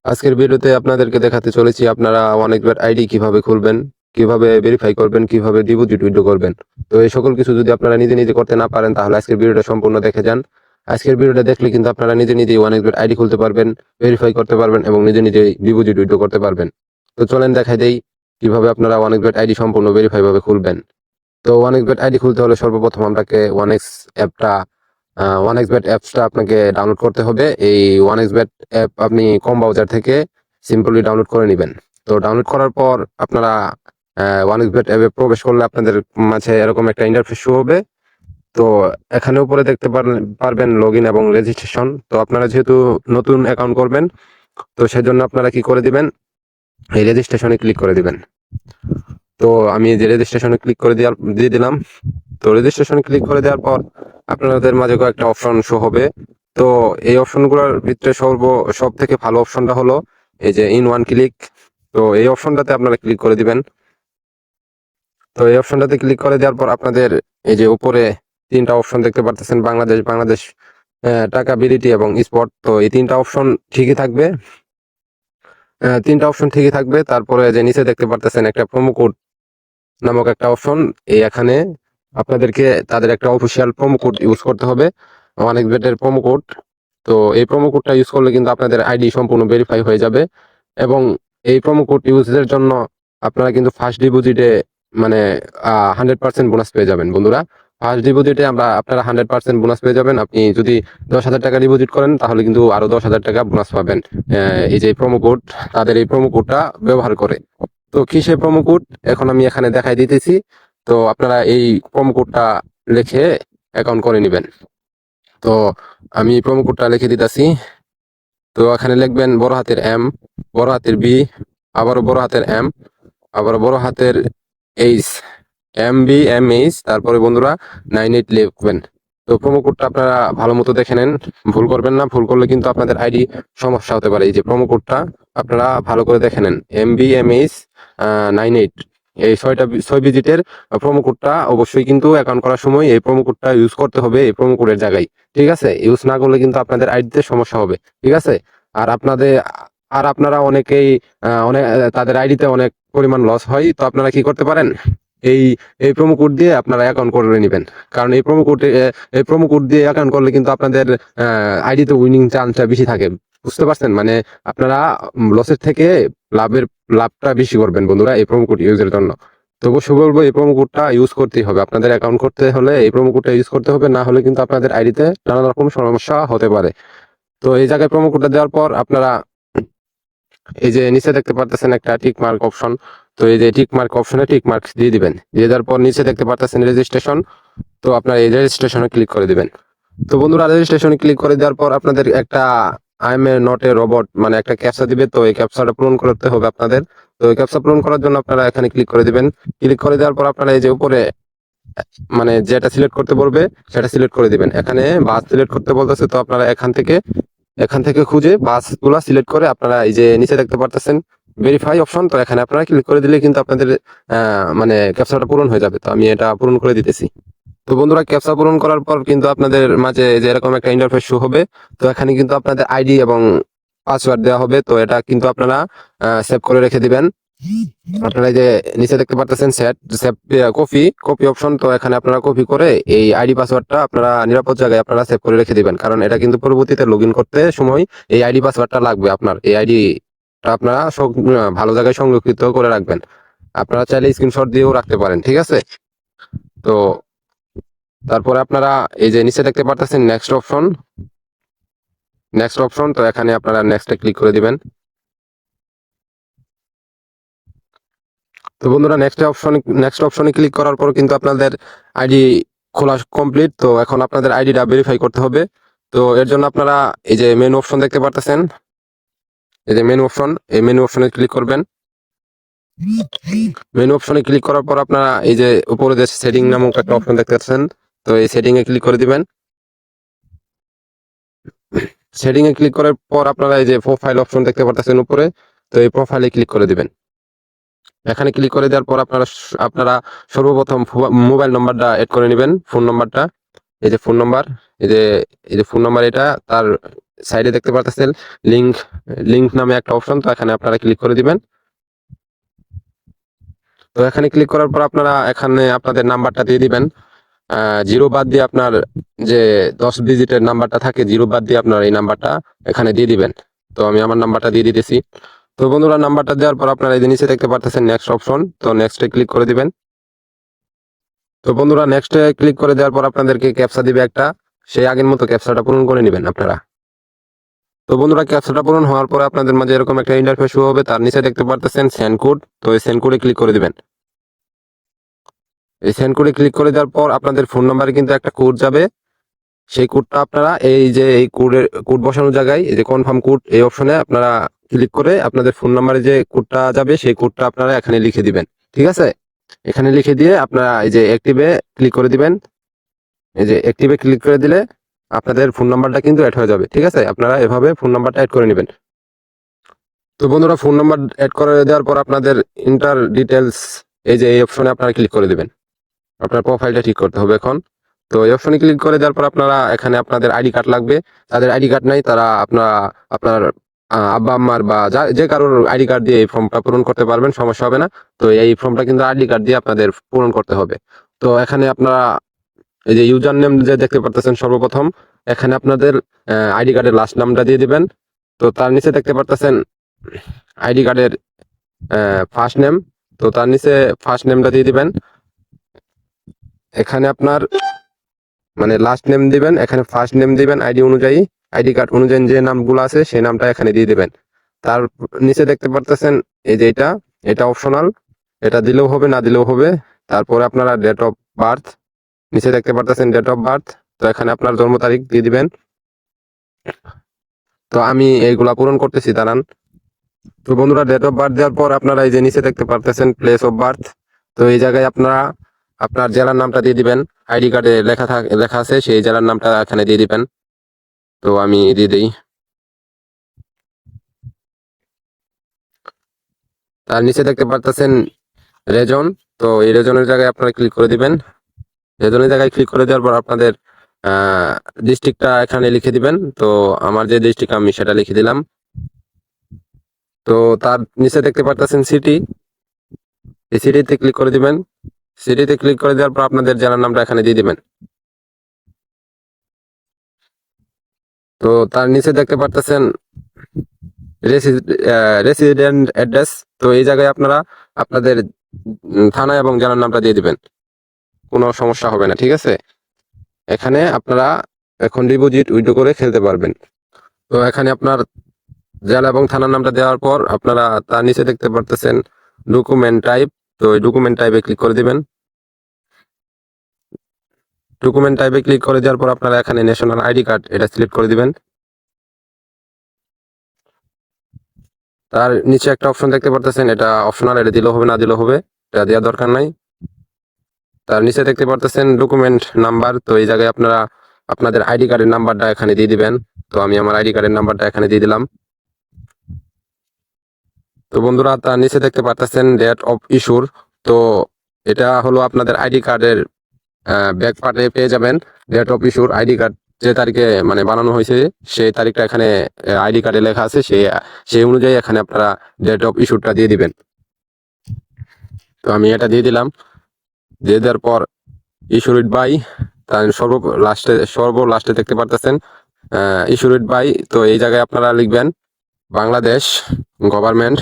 আজকের ভিডিওতে আপনাদেরকে দেখাতে চলেছি আপনারা অনেকবার আইডি কিভাবে খুলবেন, কিভাবে ভেরিফাই করবেন, কিভাবে ডিপোজিট উইথড্র করবেন। তো এই সকল কিছু যদি আপনারা নিজে নিজে করতে না পারেন তাহলে আজকের ভিডিওটা সম্পূর্ণ দেখে যান। আজকের ভিডিওটা দেখলে কিন্তু আপনারা নিজে নিজেই অনেকবার আইডি খুলতে পারবেন, ভেরিফাই করতে পারবেন এবং নিজে নিজেই ডিপোজিট উইথড্র করতে পারবেন। তো চলেন দেখাই দেই কিভাবে আপনারা অনেকবার আইডি সম্পূর্ণ ভেরিফাই ভাবে খুলবেন। তো ওয়ানএক্সবেট আইডি খুলতে হলে সর্বপ্রথম আপনাকে ওয়ানএক্সবেট অ্যাপসটা আপনাকে ডাউনলোড করতে হবে। এই ওয়ানএক্সবেট অ্যাপ আপনি কম ব্রাউজার থেকে সিম্পলি ডাউনলোড করে নেবেন। তো ডাউনলোড করার পর আপনারা ওয়ানএক্সবেট অ্যাপে প্রবেশ করলে আপনাদের মাঝে এরকম একটা ইন্টারফেস শো হবে। তো এখানে উপরে দেখতে পারবেন লগ ইন এবং রেজিস্ট্রেশন। তো আপনারা যেহেতু নতুন অ্যাকাউন্ট করবেন, তো সেজন্য আপনারা কি করে দিবেন, এই রেজিস্ট্রেশনে ক্লিক করে দিবেন। তো আমি যে রেজিস্ট্রেশনে ক্লিক করে দিয়ে দিলাম। তো রেজিস্ট্রেশন ক্লিক করে দেওয়ার পর আপনাদের মাঝে কয়েকটা অপশন শো হবে। তো এই অপশনগুলোর ভিতরে সব থেকে ভালো অপশনটা হলো এই যে ইন ওয়ান ক্লিক। তো এই অপশনটাতে আপনারা ক্লিক করে দিবেন। তো এই অপশনটাতে ক্লিক করে দেওয়ার পর আপনাদের এই যে উপরে তিনটা অপশন দেখতে পারতেছেন, বাংলাদেশ টাকা বিলিটি এবং স্পট। তো এই তিনটা অপশন ঠিকই থাকবে, তারপরে যে নিচে দেখতে পারতেছেন একটা প্রোমো কোড নামক একটা অপশন। এখানে আপনাদেরকে তাদের একটা অফিসিয়াল প্রোমো কোড ইউজ করতে হবে, অনেকবেটের প্রোমো কোড। তো এই প্রোমো কোডটা ইউজ করলে কিন্তু আপনাদের আইডি সম্পূর্ণ ভেরিফাই হয়ে যাবে এবং এই প্রোমো কোড ইউজের জন্য আপনারা কিন্তু ফার্স্ট ডিপোজিটে মানে 100% বোনাস পেয়ে যাবেন বন্ধুরা। ফার্স্ট ডিপোজিটে আপনারা 100% বোনাস পেয়ে যাবেন। আপনি যদি 10,000 টাকা ডিপোজিট করেন তাহলে কিন্তু আরো 10,000 টাকা বোনাস পাবেন এই যে প্রোমো কোড, তাদের এই প্রোমো কোডটা ব্যবহার করে। তো কি সে প্রোমো কোড এখন আমি এখানে দেখাই দিতেছি। তো আপনারা এই প্রোমো কোডটা লিখে অ্যাকাউন্ট করে নেবেন। তো আমি প্রোমো কোডটা লিখে দিতেছি। তো এখানে লিখবেন বড় হাতের এম, বড় হাতের বি, আবারও বড় হাতের এম, আবারও বড় হাতের এইচ, MBMH, তারপরে বন্ধুরা 98 লিখবেন। তো প্রোমো কোডটা আপনারা ভালো মতো দেখে নেন, ভুল করবেন না। ভুল করলে কিন্তু আপনাদের আইডি সমস্যা হতে পারে। এই যে প্রোমো কোডটা আপনারা ভালো করে দেখে নেন, MBMH 98। এই 6 ডিজিটের প্রোমো কোডটা অবশ্যই কিন্তু অ্যাকাউন্ট করার সময় এই প্রোমো কোডটা ইউজ করতে হবে এই প্রোমো কোডের জায়গায়। ঠিক আছে, ইউজ না করলে কিন্তু আপনাদের আইডিতে সমস্যা হবে। ঠিক আছে, আর আপনারা অনেকেই অনেক তাদের আইডিতে অনেক পরিমাণ লস হয়। তো আপনারা কি করতে পারেন, এই এই প্রোমো কোড দিয়ে আপনারা অ্যাকাউন্ট করে নেবেন। কারণ এই প্রোমো কোড দিয়ে অ্যাকাউন্ট করলে কিন্তু আপনাদের আইডিতে উইনিং চান্সটা বেশি থাকে। বুঝতে পারছেন, মানে আপনারা লসের থেকে লাভটা বেশি করবেন বন্ধুরা এই প্রোমো কোড ইউজের জন্য। তো অবশ্যই বলবো এই প্রোমো কোডটা ইউজ করতেই হবে, আপনাদের অ্যাকাউন্ট করতে হলে এই প্রোমো কোডটা ইউজ করতে হবে, না হলে কিন্তু আপনাদের আইডিতে নানা রকম সমস্যা হতে পারে। তো এই জায়গায় প্রোমো কোডটা দেওয়ার পর আপনারা এই যে নিচে দেখতে পারতেছেন একটা টিক মার্ক অপশন। তো এই যে টিক মার্ক অপশনে টিক মার্ক দিয়ে দিবেন। দিয়ে দেওয়ার পর নিচে দেখতে পারতেছেন রেজিস্ট্রেশন। তো আপনারা এই রেজিস্ট্রেশনে ক্লিক করে দিবেন। তো বন্ধুরা রেজিস্ট্রেশনে ক্লিক করে দেওয়ার পর আপনাদের একটা I M A not a robot মানে একটা ক্যাপচা দিবে। তো এই ক্যাপচাটা পূরণ করতে হবে আপনাদের। তো এই ক্যাপচা পূরণ করার জন্য আপনারা এখানে ক্লিক করে দিবেন। ক্লিক করে দেওয়ার পর আপনারা এই যে উপরে মানে যেটা সিলেক্ট করতে বলবে সেটা সিলেক্ট করে দিবেন। এখানে বাস সিলেক্ট করতে বলতেছে, তো আপনারা এখান থেকে খুঁজে বাসগুলা সিলেক্ট করে আপনারা এই যে নিচে দেখতে পারতেছেন ভেরিফাই অপশন। তো এখানে আপনারা ক্লিক করে দিলে কিন্তু আপনাদের মানে ক্যাপচাটা পূরণ হয়ে যাবে। তো আমি এটা পূরণ করে দিতেছি। তো বন্ধুরা ক্যাপচা পূরণ করার পর কিন্তু আপনাদের মাঝে যে এরকম একটা ইন্টারফেস শো হবে। তো এখানে কিন্তু আপনাদের আইডি এবং পাসওয়ার্ড দেওয়া হবে। তো এটা কিন্তু আপনারা সেভ করে রেখে দিবেন। আপনারা এই যে নিচে দেখতে পারতেছেন কপি অপশন। তো এখানে আপনারা কপি করে এই আইডি পাসওয়ার্ডটা আপনারা নিরাপদ জায়গায় আপনারা সেভ করে রেখে দিবেন, কারণ এটা কিন্তু পরবর্তীতে লগ ইন করতে সময় এই আইডি পাসওয়ার্ডটা লাগবে। আপনার এই আইডিটা আপনারা ভালো জায়গায় সংরক্ষিত করে রাখবেন। আপনারা চাইলে স্ক্রিনশট দিয়েও রাখতে পারেন। ঠিক আছে, তো তারপরে আপনারা এই যে নিচে দেখতে পারতেছেন নেক্সট অপশন। তো এখানে আপনারা নেক্সটে ক্লিক করে দিবেন। তো বন্ধুরা নেক্সট অপশনে ক্লিক করার পর কিন্তু আপনাদের আইডি খোলা কমপ্লিট। তো এখন আপনাদের আইডিটা ভেরিফাই করতে হবে। তো এর জন্য আপনারা এই যে মেনু অপশন দেখতে পারতেছেন, এই যে মেনু অপশন, এই মেনু অপশনে ক্লিক করবেন। মেনু অপশনে ক্লিক করার পর আপনারা এই যে উপরে যে সেটিং নামক একটা অপশন দেখতে পাচ্ছেন, তো এই সেটিং এ ক্লিক করে দিবেন। সেটিং এ ক্লিক করার পর আপনারা এই যে প্রোফাইল অপশন দেখতে পারতেছেন উপরে, তো এই প্রোফাইলে ক্লিক করে দিবেন। এখানে ক্লিক করে দেওয়ার পর আপনারা সর্বপ্রথম মোবাইল নাম্বারটা এড করে নেবেন, ফোন নাম্বারটা, এই যে ফোন নাম্বার এই যে ফোন নাম্বার এটা, তার সাইডে দেখতে পারতেছেন লিংক লিংক নামে একটা অপশন, তো এখানে আপনারা ক্লিক করে দিবেন। তো এখানে ক্লিক করার পর আপনারা এখানে আপনাদের নাম্বারটা দিয়ে দিবেন। জিরো বাদ দিয়ে আপনার যে 10 ডিজিটের নাম্বারটা থাকে, জিরো বাদ দিয়ে আপনার এই নাম্বারটা এখানে দিয়ে দিবেন। তো আমি আমার নাম্বারটা দিয়ে দিতেছি। তো বন্ধুরা, নাম্বারটা দেওয়ার পর আপনারা এই যে নিচে দেখতে পারতেছেন নেক্সট অপশন, তো নেক্সটে ক্লিক করে দিবেন। তো বন্ধুরা, নেক্সটে ক্লিক করে দেওয়ার পর আপনাদেরকে ক্যাপচা দিবে একটা, সেই আগের মতো ক্যাপচাটা পূরণ করে নেবেন আপনারা। তো বন্ধুরা, ক্যাপচাটা পূরণ হওয়ার পরে আপনাদের মাঝে এরকম একটা ইন্টারফেস শো হবে, তার নিচে দেখতে পারতেছেন সেন্ড কোড, তো এই সেন্ড কোডে ক্লিক করে দিবেন। এই সেন্ড কোডে ক্লিক করে দেওয়ার পর আপনাদের ফোন নাম্বারে কিন্তু একটা কোড যাবে, সেই কোডটা আপনারা এই যে এই কোড বসানোর জায়গায় এই যে কনফার্ম কোড এই অপশনে আপনারা ক্লিক করে আপনাদের ফোন নাম্বারে যে কোডটা যাবে সেই কোডটা আপনারা এখানে লিখে দিবেন। ঠিক আছে, এখানে লিখে দিয়ে আপনারা এই যে অ্যাক্টিভে ক্লিক করে দিবেন। এই যে অ্যাক্টিভে ক্লিক করে দিলে আপনাদের ফোন নাম্বারটা কিন্তু অ্যাড হয়ে যাবে। ঠিক আছে, আপনারা এভাবে ফোন নাম্বারটা অ্যাড করে নেবেন। তো বন্ধুরা, ফোন নাম্বার অ্যাড করে দেওয়ার পর আপনাদের ইন্টার ডিটেলস এই যে এই অপশনে আপনারা ক্লিক করে দিবেন। আপনার প্রোফাইলটা ঠিক করতে হবে এখন। তো এই অপশনে ক্লিক করে দেওয়ার পর আপনারা এখানে আপনাদের আইডি কার্ড লাগবে। যাদের আইডি কার্ড নাই তারা আপনার আব্বা আম্মার বা যে কারোর আইডি কার্ড দিয়ে এই ফর্মটা পূরণ করতে পারবেন, সমস্যা হবে না। তো এই ফর্মটা কিন্তু আইডি কার্ড দিয়ে আপনাদের পূরণ করতে হবে। তো এখানে আপনারা এই যে ইউজার নেম যে দেখতে পারতেছেন, সর্বপ্রথম এখানে আপনাদের আইডি কার্ডের লাস্ট নামটা দিয়ে দিবেন। তো তার নিচে দেখতে পারতেছেন আইডি কার্ডের ফার্স্ট নেম, তো তার নিচে ফার্স্ট নেমটা দিয়ে দিবেন। এখানে আপনার মানে লাস্ট নেম দিবেন, এখানে ফার্স্ট নেম দিবেন আইডি অনুযায়ী, আইডি কার্ড অনুযায়ী যে নামগুলো আছে সেই নামটা এখানে দিয়ে দিবেন। তার নিচে দেখতে পারতেছেন এই যে এটা অপশনাল, এটা দিলেও হবে না দিলেও হবে। তারপরে আপনারা ডেট অফ বার্থ, নিচে দেখতে পারতেছেন ডেট অফ বার্থ, তো এখানে আপনার জন্ম তারিখ দিয়ে দিবেন। তো আমি এইগুলা পূরণ করতেছি, দাঁড়ান। তো বন্ধুরা, ডেট অফ বার্থ দেওয়ার পর আপনারা এই যে নিচে দেখতে পারতেছেন প্লেস অফ বার্থ, তো এই জায়গায় আপনারা আপনার জেলার নামটা দিয়ে দিবেন। আইডি কার্ডে লেখা আছে সেই জেলার নামটা এখানে দিয়ে দিবেন। তো আমি দিয়ে দিই। তার নিচে দেখতে পারতেছেন রেজন, তো এই রেজনের জায়গায় আপনারা ক্লিক করে দিবেন। রেজনের জায়গায় ক্লিক করে দেওয়ার পর আপনাদের ডিস্ট্রিক্টটা এখানে লিখে দিবেন। তো আমার যে ডিস্ট্রিক্ট আমি সেটা লিখে দিলাম। তো তার নিচে দেখতে পারতেছেন সিটি, এই সিটিতে ক্লিক করে দিবেন। সিটিতে ক্লিক করে দেওয়ার পর আপনাদের জেলার নামটা এখানে দিয়ে দিবেন। তো তার নিচে দেখতে পারতেছেন রেসিডেন্ট অ্যাড্রেস, তো এই জায়গায় আপনারা আপনাদের থানা এবং জেলার নামটা দিয়ে দিবেন, কোনো সমস্যা হবে না। ঠিক আছে, এখানে আপনারা এখন ডিপোজিট উইথড্র করে খেলতে পারবেন। তো এখানে আপনার জেলা এবং থানার নামটা দেওয়ার পর আপনারা তার নিচে দেখতে পারতেছেন ডকুমেন্ট টাইপ, তো এই ডকুমেন্ট টাইপে ক্লিক করে দিবেন। ডকুমেন্ট টাইপে ক্লিক করে দেওয়ার পর আপনারা এখানে ন্যাশনাল আইডি কার্ড এটা সিলেক্ট করে দিবেন। তার নিচে একটা অপশন দেখতে পারতেছেন, এটা অপশনাল, এটা দিলেও হবে না দিলেও হবে, এটা দেওয়ার দরকার নাই। তার নিচে দেখতে পারতেছেন ডকুমেন্ট নাম্বার, তো এই জায়গায় আপনারা আপনাদের আইডি কার্ডের নাম্বারটা এখানে দিয়ে দিবেন। তো আমি আমার আইডি কার্ডের নাম্বারটা এখানে দিয়ে দিলাম। তো বন্ধুরা, তার নিচে দেখতে পারতেছেন ডেট অফ ইস্যুর, তো এটা হলো আপনাদের আইডি কার্ডের ব্যাক পার্টে পেয়ে যাবেন ডেট অফ ইস্যুর। আইডি কার্ড যে তারিখে মানে বানানো হয়েছে সেই তারিখটা এখানে আইডি কার্ডে লেখা আছে, সেই অনুযায়ী এখানে আপনারা ডেট অফ ইস্যুটা দিয়ে দিবেন। তো আমি এটা দিয়ে দিলাম। দিয়ে দেওয়ার পর ইস্যুড বাই, তার সর্ব লাস্টে দেখতে পারতেছেন ইস্যুড বাই, তো এই জায়গায় আপনারা লিখবেন বাংলাদেশ গভর্নমেন্ট।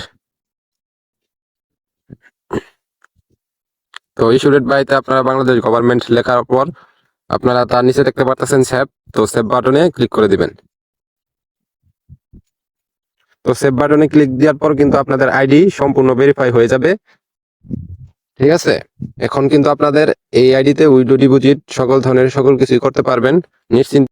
তো ইস্যুড বাইতে আপনারা বাংলাদেশ গভর্নমেন্ট লেখার পর আপনারা তার নিচে দেখতে পারতেছেন সেভ, তো সেভ বাটনে ক্লিক করে দিবেন। তো সেভ বাটনে ক্লিক দেওয়ার পর কিন্তু আপনাদের আইডি সম্পূর্ণ ভেরিফাই হয়ে যাবে। ঠিক আছে, এখন কিন্তু আপনাদের এই আইডিতে উইথড্র ডিপোজিট সকল ধরনের সকল কিছুই করতে পারবেন নিশ্চিন্তে।